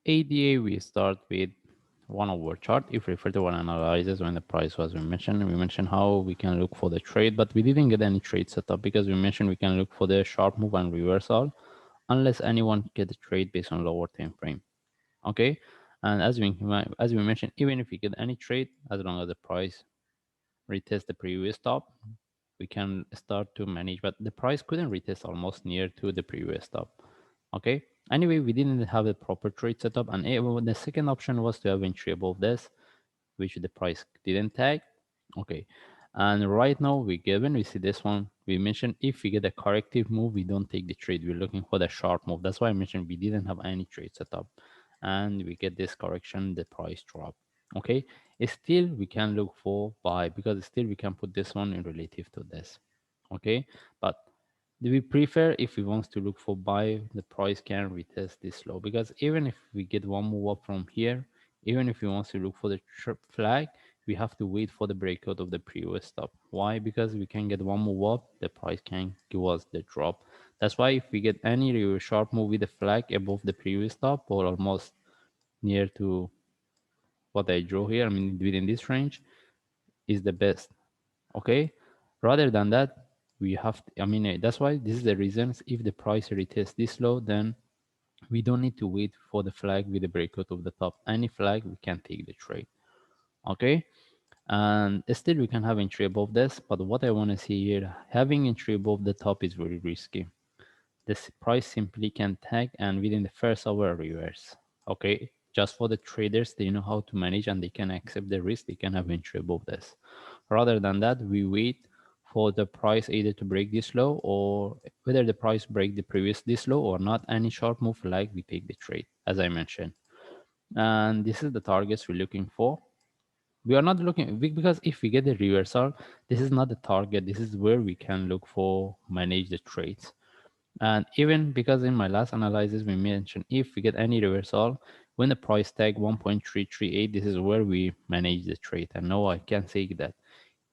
ADA, we start with 1 hour chart. If we refer to one analysis when the price was we mentioned how we can look for the trade, but we didn't get any trade setup because we mentioned we can look for the sharp move and reversal unless anyone get a trade based on lower time frame. Okay, and as we mentioned, even if we get any trade, as long as the price retest the previous top, we can start to manage. But the price couldn't retest almost near to the previous top. Okay. Anyway, we didn't have a proper trade setup, and the second option was to have entry above this, which the price didn't tag. Okay. And right now we see this one, we mentioned if we get a corrective move, we don't take the trade. We're looking for the sharp move. That's why I mentioned we didn't have any trade setup. And we get this correction, the price drop. Okay. Still we can look for buy because still we can put this one in relative to this. Okay. But do we prefer if we want to look for buy, the price can retest this low because even if we get one move up from here, even if we want to look for the flag, we have to wait for the breakout of the previous stop. Why? Because we can get one move up, the price can give us the drop. That's why if we get any real sharp move with the flag above the previous stop or almost near to what I draw here, I mean within this range, is the best. Okay, rather than that, we have to, I mean that's why this is the reasons. If the price retests this low, then we don't need to wait for the flag with the breakout of the top. Any flag, we can take the trade. Okay, and still we can have entry above this, but what I want to see here, having entry above the top is very risky. This price simply can tag and within the first hour reverse. Okay, just for the traders, they know how to manage and they can accept the risk, they can have entry above this. Rather than that, we wait for the price either to break this low or whether the price break the previous this low or not, any sharp move like we take the trade as I mentioned. And this is the targets we're looking for. We are not looking because if we get the reversal, this is not the target, this is where we can look for manage the trades. And even because in my last analysis we mentioned if we get any reversal when the price tag 1.338, this is where we manage the trade. And now I can say that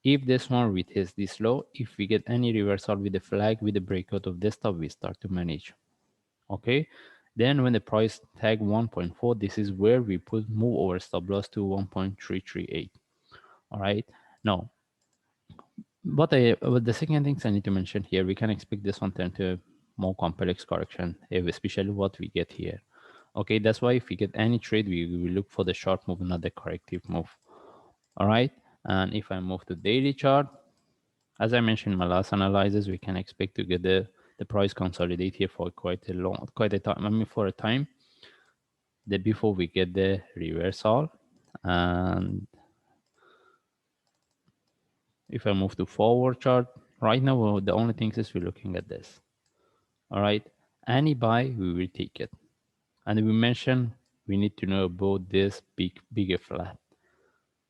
if this one retests this low, if we get any reversal with the flag with the breakout of this top, we start to manage. Okay, then when the price tag 1.4, this is where we put move over stop loss to 1.338. All right, now but the second things I need to mention here, we can expect this one turn to a more complex correction, especially what we get here. Okay, that's why if we get any trade, we will look for the short move, not the corrective move. All right, and if I move to daily chart, as I mentioned in my last analysis, we can expect to get the price consolidate here for quite a time. I mean, for a time, that before we get the reversal. And if I move to forward chart, right now the only thing is we're looking at this. All right, any buy we will take it, and we mentioned we need to know about this bigger flat.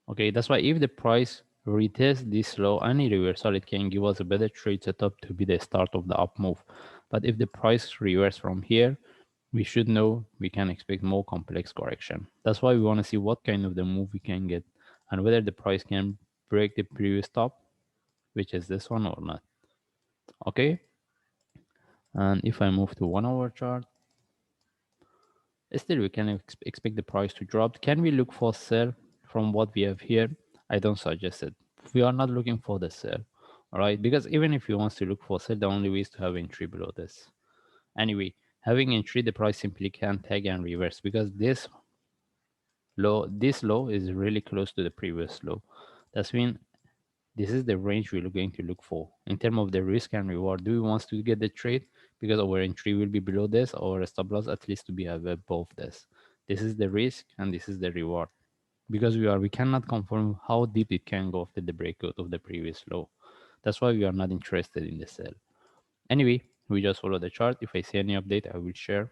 Okay, that's why if the price retests this low, any reversal, it can give us a better trade setup to be the start of the up move. But if the price reverse from here, we should know we can expect more complex correction. That's why we want to see what kind of the move we can get and whether the price can break the previous top, which is this one or not. Okay, and if I move to 1 hour chart, still we can expect the price to drop. Can we look for sell from what we have here? I don't suggest it. We are not looking for the sell, all right? Because even if you want to look for sell, the only way is to have entry below this. Anyway, having entry, the price simply can tag and reverse because this low is really close to the previous low. That's mean this is the range we're going to look for in terms of the risk and reward. Do we want to get the trade because our entry will be below this or a stop loss at least to be above this? This is the risk and this is the reward because we cannot confirm how deep it can go after the breakout of the previous low. That's why we are not interested in the sell. Anyway, we just follow the chart. If I see any update, I will share.